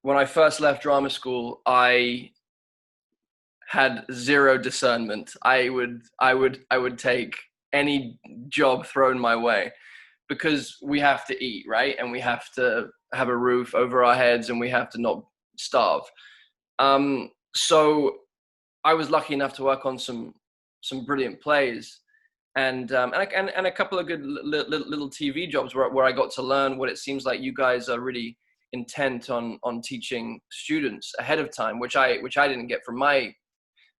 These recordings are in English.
when I first left drama school, I had zero discernment. I would take any job thrown my way because we have to eat, right? And we have to have a roof over our heads, and we have to not starve. So I was lucky enough to work on some brilliant plays, and a couple of good little TV jobs where I got to learn what it seems like you guys are really intent on teaching students ahead of time, which I didn't get from my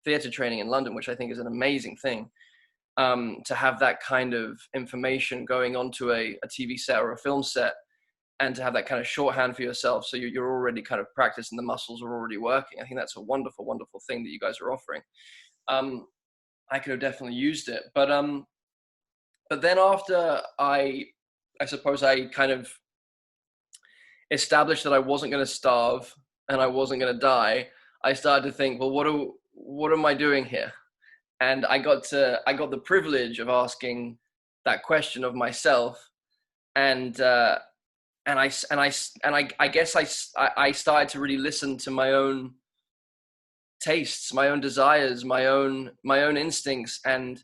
theatre training in London, which I think is an amazing thing. To have that kind of information going onto a TV set or a film set, and to have that kind of shorthand for yourself, so you're already kind of practicing, the muscles are already working. I think that's a wonderful, wonderful thing that you guys are offering. I could have definitely used it, but then after I suppose I kind of established that I wasn't going to starve and I wasn't going to die, I started to think, well, what am I doing here? And I got the privilege of asking that question of myself, and I guess I started to really listen to my own tastes, my own desires, my own instincts, and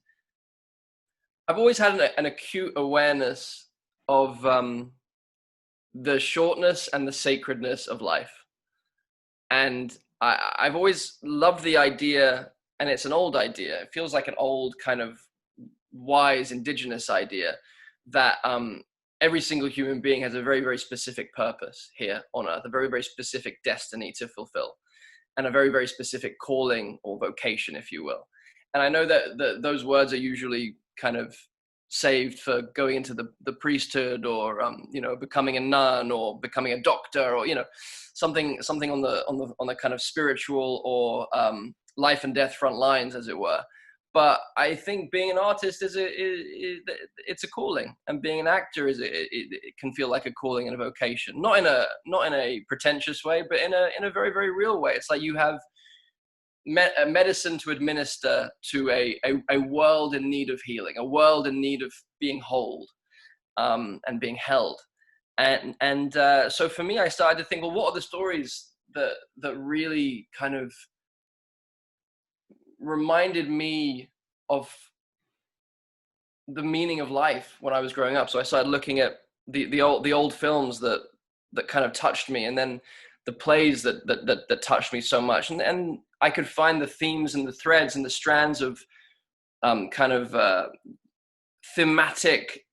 I've always had an acute awareness of the shortness and the sacredness of life, and I've always loved the idea, and it's an old idea. It feels like an old kind of wise indigenous idea that every single human being has a very, very specific purpose here on earth, a very, very specific destiny to fulfill, and a very, very specific calling or vocation, if you will. And I know that those words are usually kind of saved for going into the priesthood, or becoming a nun, or becoming a doctor, or something on the kind of spiritual or life and death front lines, as it were. But I think being an artist it's a calling, and being an actor it can feel like a calling and a vocation, not in a pretentious way, but in a very, very real way. It's like you have medicine to administer to a world in need of healing, a world in need of being whole, and being held. And so for me, I started to think, well, what are the stories that really kind of reminded me of the meaning of life when I was growing up. So I started looking at the old films that kind of touched me, and then the plays that touched me so much, and I could find the themes and the threads and the strands of kind of thematic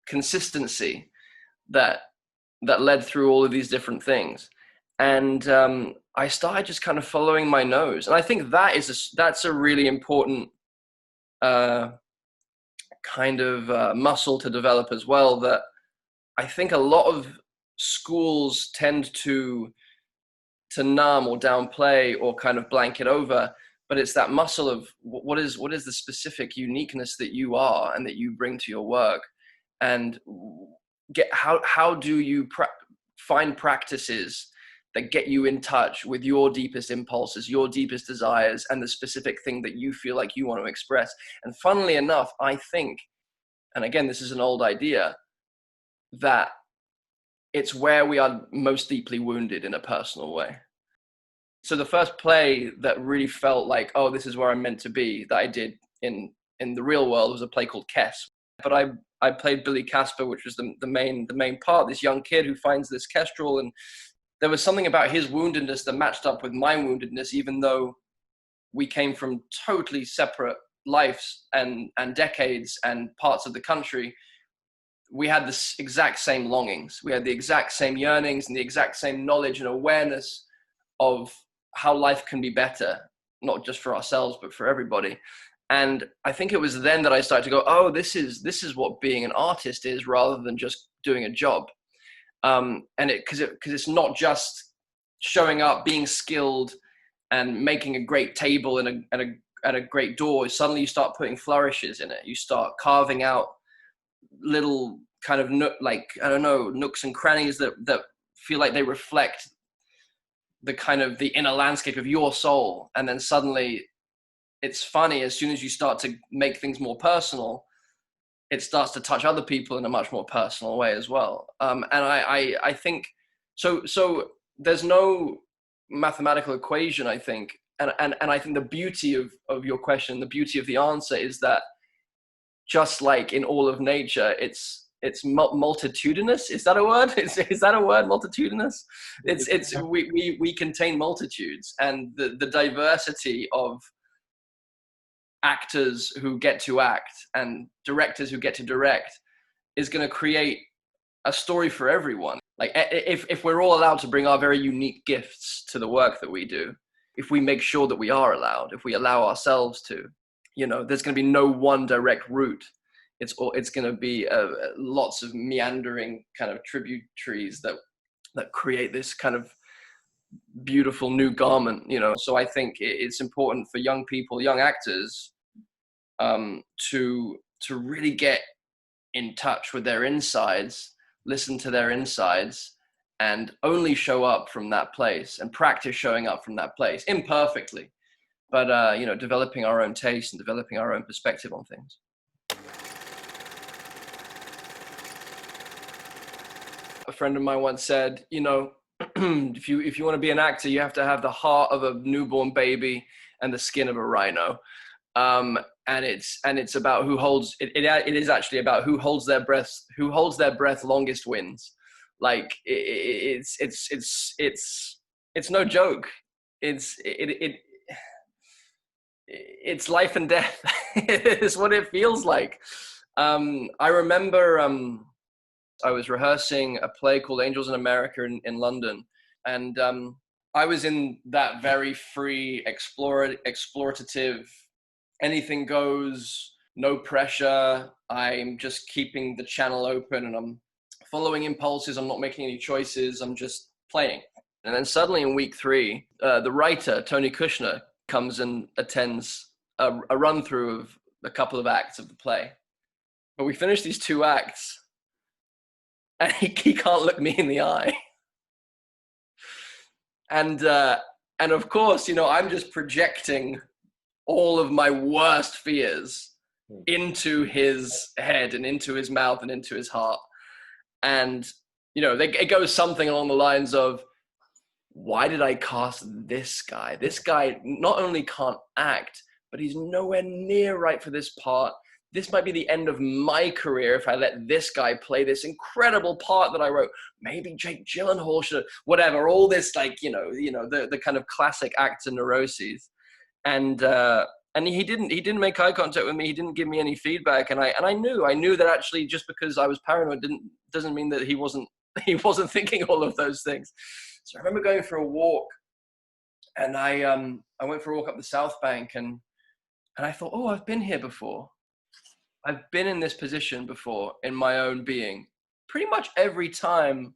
consistency that led through all of these different things. And I started just kind of following my nose, and I think that's a really important kind of muscle to develop as well. That I think a lot of schools tend to numb or downplay or kind of blanket over, but it's that muscle of what is the specific uniqueness that you are and that you bring to your work, and how do you find practices that get you in touch with your deepest impulses, your deepest desires, and the specific thing that you feel like you want to express. And funnily enough, I think, and again, this is an old idea, that it's where we are most deeply wounded in a personal way. So the first play that really felt like, oh, this is where I'm meant to be, that I did in the real world, was a play called Kess. But I played Billy Casper, which was the main part, this young kid who finds this kestrel, and there was something about his woundedness that matched up with my woundedness, even though we came from totally separate lives and decades and parts of the country. We had the exact same longings. We had the exact same yearnings and the exact same knowledge and awareness of how life can be better, not just for ourselves, but for everybody. And I think it was then that I started to go, oh, this is what being an artist is, rather than just doing a job. And because it's not just showing up, being skilled, and making a great table and a great door. Suddenly you start putting flourishes in it. You start carving out little kind of nooks and crannies that feel like they reflect the kind of the inner landscape of your soul. And then suddenly, it's funny, as soon as you start to make things more personal, it starts to touch other people in a much more personal way as well. And I think so there's no mathematical equation, I think. And I think the beauty of your question, the beauty of the answer is that just like in all of nature, it's multitudinous. Is that a word? Is that a word? Multitudinous. We contain multitudes, and the diversity of actors who get to act and directors who get to direct is going to create a story for everyone. Like if we're all allowed to bring our very unique gifts to the work that we do, if we make sure that we are allowed, if we allow ourselves to, there's going to be no one direct route. It's going to be lots of meandering kind of tributaries that create this kind of beautiful new garment, So I think it's important for young people, young actors, to really get in touch with their insides, listen to their insides, and only show up from that place and practice showing up from that place imperfectly, but developing our own taste and developing our own perspective on things. A friend of mine once said, if you want to be an actor, you have to have the heart of a newborn baby and the skin of a rhino. And it's about who holds it. It is actually about who holds their breath longest wins. Like it's no joke. It's life and death. It's what it feels like. I remember I was rehearsing a play called Angels in America in London, and I was in that very free, explorative, anything goes, no pressure. I'm just keeping the channel open, and I'm following impulses. I'm not making any choices. I'm just playing. And then suddenly in week 3, the writer, Tony Kushner, comes and attends a run through of a couple of acts of the play. But we finish these 2 acts, and he can't look me in the eye. And of course, I'm just projecting all of my worst fears into his head and into his mouth and into his heart. And, it goes something along the lines of, why did I cast this guy? This guy not only can't act, but he's nowhere near right for this part. This might be the end of my career if I let this guy play this incredible part that I wrote. Maybe Jake Gyllenhaal should, whatever, all this, like, the kind of classic actor neuroses. And he didn't make eye contact with me. He didn't give me any feedback. And I knew that actually just because I was paranoid doesn't mean that he wasn't thinking all of those things. So I remember going for a walk, and I went for a walk up the South Bank, and I thought, oh, I've been here before. I've been in this position before in my own being. Pretty much every time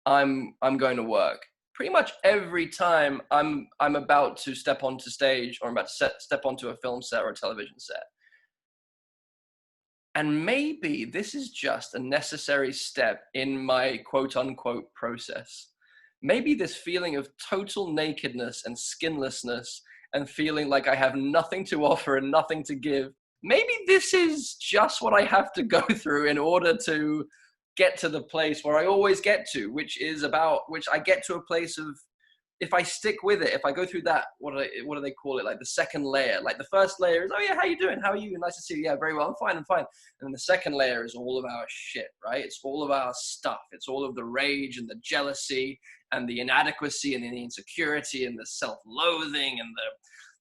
I'm going to work. Pretty much every time I'm about to step onto stage, or I'm about to step onto a film set or a television set. And maybe this is just a necessary step in my quote unquote process. Maybe this feeling of total nakedness and skinlessness and feeling like I have nothing to offer and nothing to give, maybe this is just what I have to go through in order to get to the place where I always get to, which I get to a place of, if I stick with it, if I go through that, what do they call it? Like the second layer. Like the first layer is, oh yeah, how you doing? How are you? Nice to see you. Yeah, very well. I'm fine. And then the second layer is all of our shit, right? It's all of our stuff. It's all of the rage and the jealousy and the inadequacy and the insecurity and the self-loathing and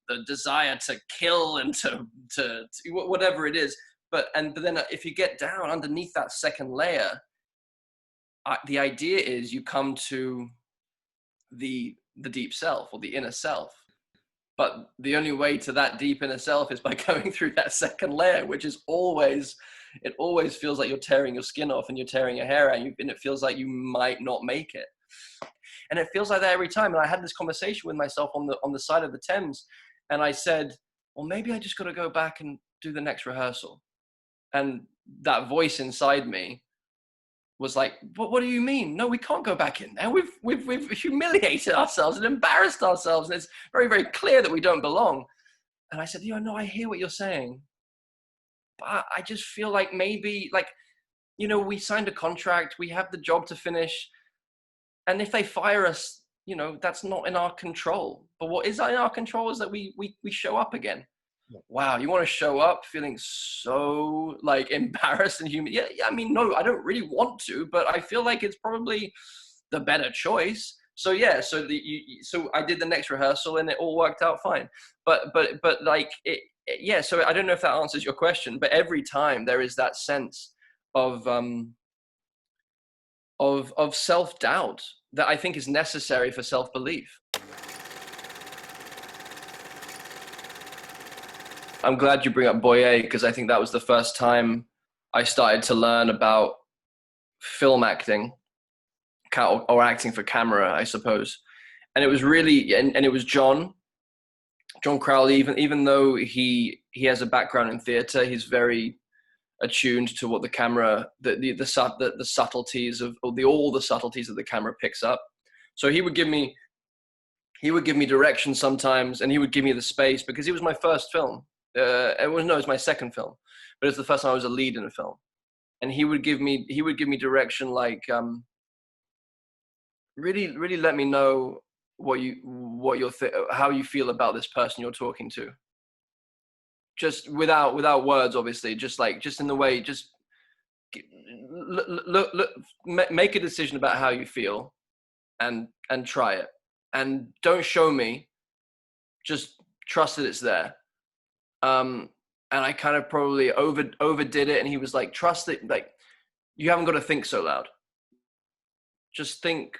the desire to kill and to whatever it is. But then if you get down underneath that second layer, the idea is you come to the deep self or the inner self. But the only way to that deep inner self is by going through that second layer, which is it always feels like you're tearing your skin off and you're tearing your hair out, and it feels like you might not make it. And it feels like that every time. And I had this conversation with myself on the side of the Thames, and I said, well, maybe I just got to go back and do the next rehearsal. And that voice inside me was like, what do you mean? No, we can't go back in there. We've humiliated ourselves and embarrassed ourselves. And it's very, very clear that we don't belong. And I said, no, I hear what you're saying. But I just feel like maybe, like, we signed a contract. We have the job to finish. And if they fire us, that's not in our control. But what is in our control is that we show up again. Yeah. Wow, you want to show up feeling so like embarrassed and human? Yeah, I mean, no, I don't really want to, but I feel like it's probably the better choice. So yeah, so I did the next rehearsal and it all worked out fine. But like yeah. So I don't know if that answers your question, but every time there is that sense of self-doubt that I think is necessary for self-belief. I'm glad you bring up Boyer, because I think that was the first time I started to learn about film acting, or acting for camera, I suppose. And it was really, and it was John Crowley. Even though he has a background in theater, he's very attuned to what the camera, the subtleties of all the subtleties that the camera picks up. So he would give me direction sometimes, and he would give me the space, because it was my first film. It was my second film, but it's the first time I was a lead in a film. And he would give me direction, like really let me know how you feel about this person you're talking to. Just without words, obviously, just in the way, just look, make a decision about how you feel, and try it, and don't show me, just trust that it's there. And I kind of probably overdid it, and he was like, trust it, like, you haven't got to think so loud, just think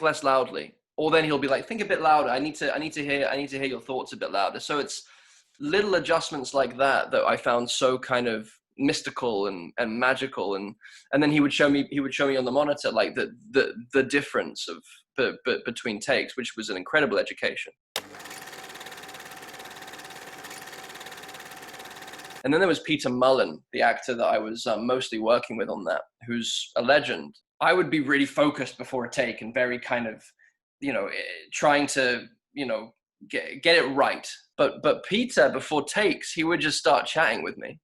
less loudly. Or then he'll be like, think a bit louder, I need to hear your thoughts a bit louder. So it's little adjustments like that I found so kind of mystical and magical. And then he would show me on the monitor, like, the difference of between takes, which was an incredible education. And then there was Peter Mullen, the actor that I was mostly working with on that, who's a legend. I would be really focused before a take and very kind of, trying to, get it right. But Peter, before takes, he would just start chatting with me.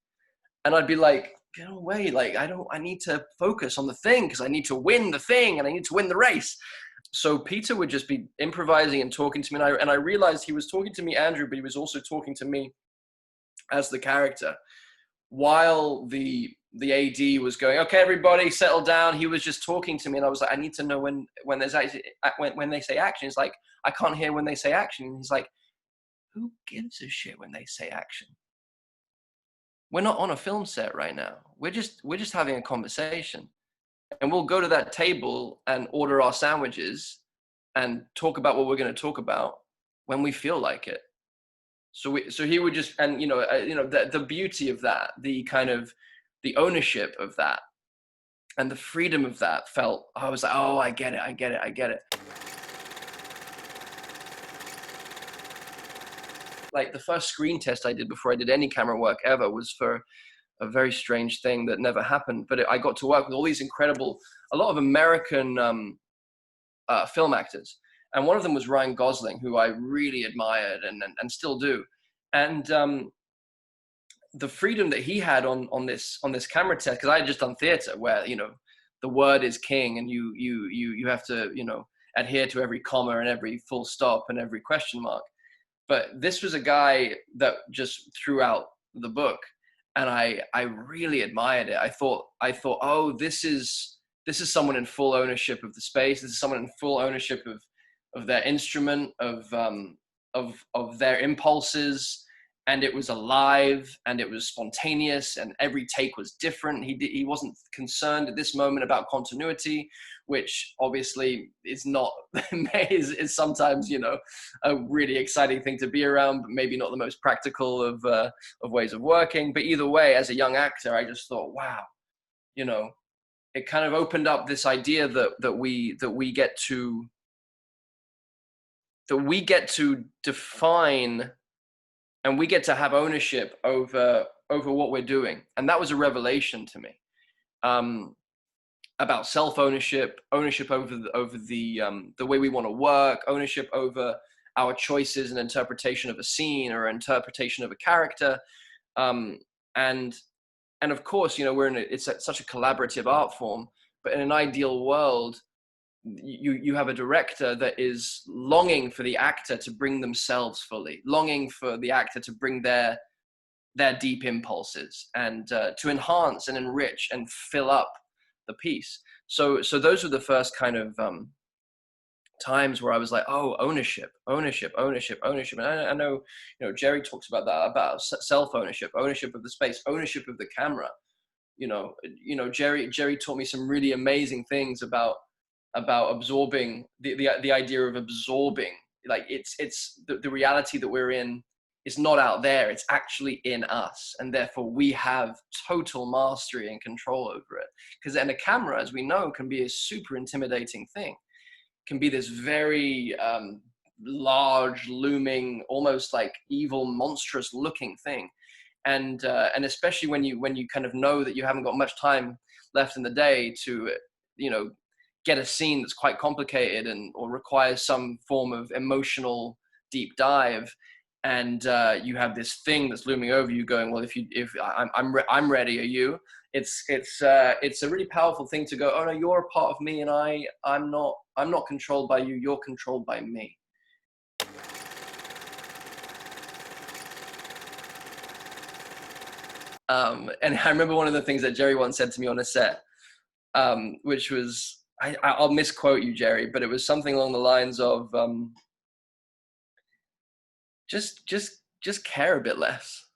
And I'd be like, get away. Like, I need to focus on the thing, because I need to win the thing and I need to win the race. So Peter would just be improvising and talking to me. And I realized he was talking to me, Andrew, but he was also talking to me as the character, while the AD was going, okay, everybody settle down. He was just talking to me, and I was like, I need to know when there's actually, when they say action. It's like, I can't hear when they say action. And he's like, who gives a shit when they say action? We're not on a film set right now. We're just having a conversation, and we'll go to that table and order our sandwiches and talk about what we're going to talk about when we feel like it. So he would just, and the beauty of that, the kind of the ownership of that, and the freedom of that I was like, oh, I get it. Like, the first screen test I did before I did any camera work ever was for a very strange thing that never happened. But I got to work with all these a lot of American film actors. And one of them was Ryan Gosling, who I really admired and still do. And the freedom that he had on this camera test, because I had just done theater, where the word is king, and you have to adhere to every comma and every full stop and every question mark. But this was a guy that just threw out the book, and I really admired it. I thought, oh, this is someone in full ownership of the space. This is someone in full ownership of their instrument, of their impulses, and it was alive, and it was spontaneous, and every take was different. He wasn't concerned at this moment about continuity, which obviously is not is sometimes a really exciting thing to be around, but maybe not the most practical of ways of working. But either way, as a young actor, I just thought, wow, it kind of opened up this idea that we get to define, and we get to have ownership over what we're doing. And that was a revelation to me, about self-ownership, ownership over the way we want to work, ownership over our choices and interpretation of a scene or interpretation of a character. And of course, it's such a collaborative art form, but in an ideal world, you have a director that is longing for the actor to bring themselves fully, longing for the actor to bring their deep impulses and to enhance and enrich and fill up the piece. So those were the first kind of times where I was like, oh, ownership. And I know, Jerry talks about that, about self-ownership, ownership of the space, ownership of the camera. Jerry taught me some really amazing things about absorbing the idea of absorbing. Like it's the reality that we're in is not out there, it's actually in us, and therefore we have total mastery and control over it. Because then a camera, as we know, can be a super intimidating thing, can be this very large, looming, almost like evil, monstrous looking thing. And especially when you kind of know that you haven't got much time left in the day to get a scene that's quite complicated or requires some form of emotional deep dive, and you have this thing that's looming over you going, well, if I'm ready, are you? It's a really powerful thing to go, oh no, you're a part of me, and I'm not controlled by you, you're controlled by me. And I remember one of the things that Jerry once said to me on a set, which was, I'll misquote you, Jerry, but it was something along the lines of, just care a bit less,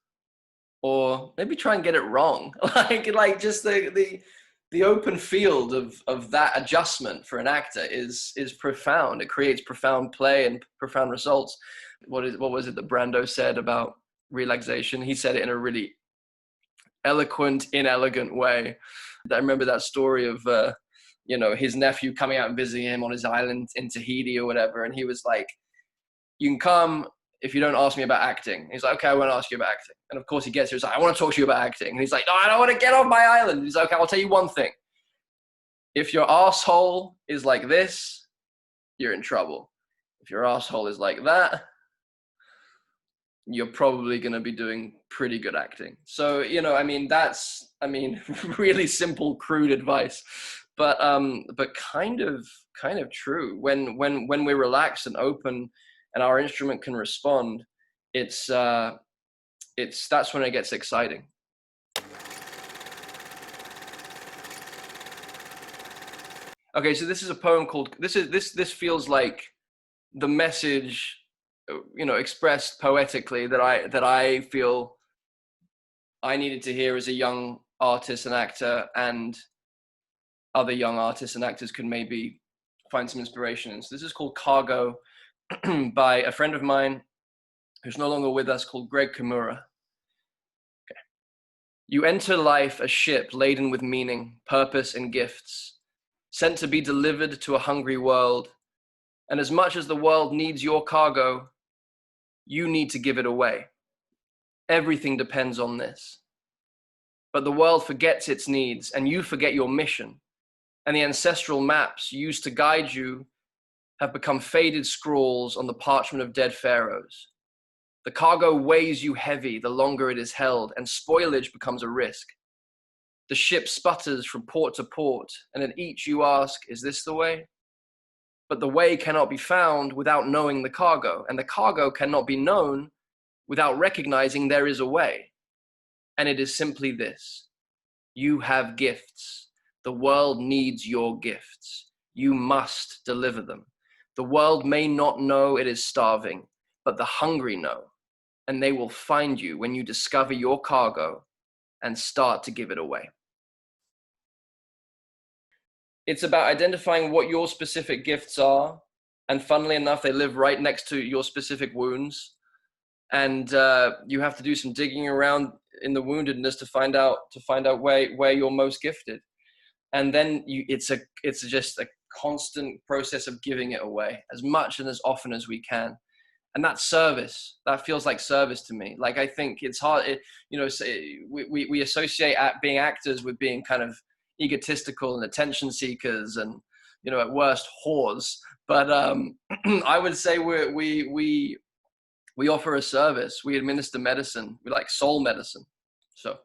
or maybe try and get it wrong. like just the open field of that adjustment for an actor is profound. It creates profound play and profound results. What was it that Brando said about relaxation? He said it in a really eloquent, inelegant way. I remember that story of his nephew coming out and visiting him on his island in Tahiti or whatever, and he was like, you can come if you don't ask me about acting. He's like, okay, I won't ask you about acting. And of course he gets here, he's like, I want to talk to you about acting. And he's like, no, I don't want to get off my island. He's like, okay, I'll tell you one thing. If your asshole is like this, you're in trouble. If your asshole is like that, you're probably going to be doing pretty good acting. So, that's really simple, crude advice, but kind of true. When we're relaxed and open and our instrument can respond, that's when it gets exciting. Okay, so this is a poem called, this feels like the message, expressed poetically that I feel I needed to hear as a young artist and actor, and other young artists and actors could maybe find some inspiration in. So this is called Cargo by a friend of mine who's no longer with us, called Greg Kimura. Okay. You enter life a ship laden with meaning, purpose, and gifts, sent to be delivered to a hungry world. And as much as the world needs your cargo, you need to give it away. Everything depends on this. But the world forgets its needs, and you forget your mission. And the ancestral maps used to guide you have become faded scrawls on the parchment of dead pharaohs. The cargo weighs you heavy the longer it is held, and spoilage becomes a risk. The ship sputters from port to port, and at each you ask, is this the way? But the way cannot be found without knowing the cargo, and the cargo cannot be known without recognizing there is a way. And it is simply this: you have gifts. The world needs your gifts. You must deliver them. The world may not know it is starving, but the hungry know, and they will find you when you discover your cargo and start to give it away. It's about identifying what your specific gifts are, and funnily enough, they live right next to your specific wounds, and you have to do some digging around in the woundedness to find out where you're most gifted, and then it's just a constant process of giving it away as much and as often as we can. And that's service. That feels like service to me. Like, I think it's hard, we associate being actors with being kind of egotistical and attention seekers and, at worst, whores. But I would say we offer a service. We administer medicine. We like soul medicine. So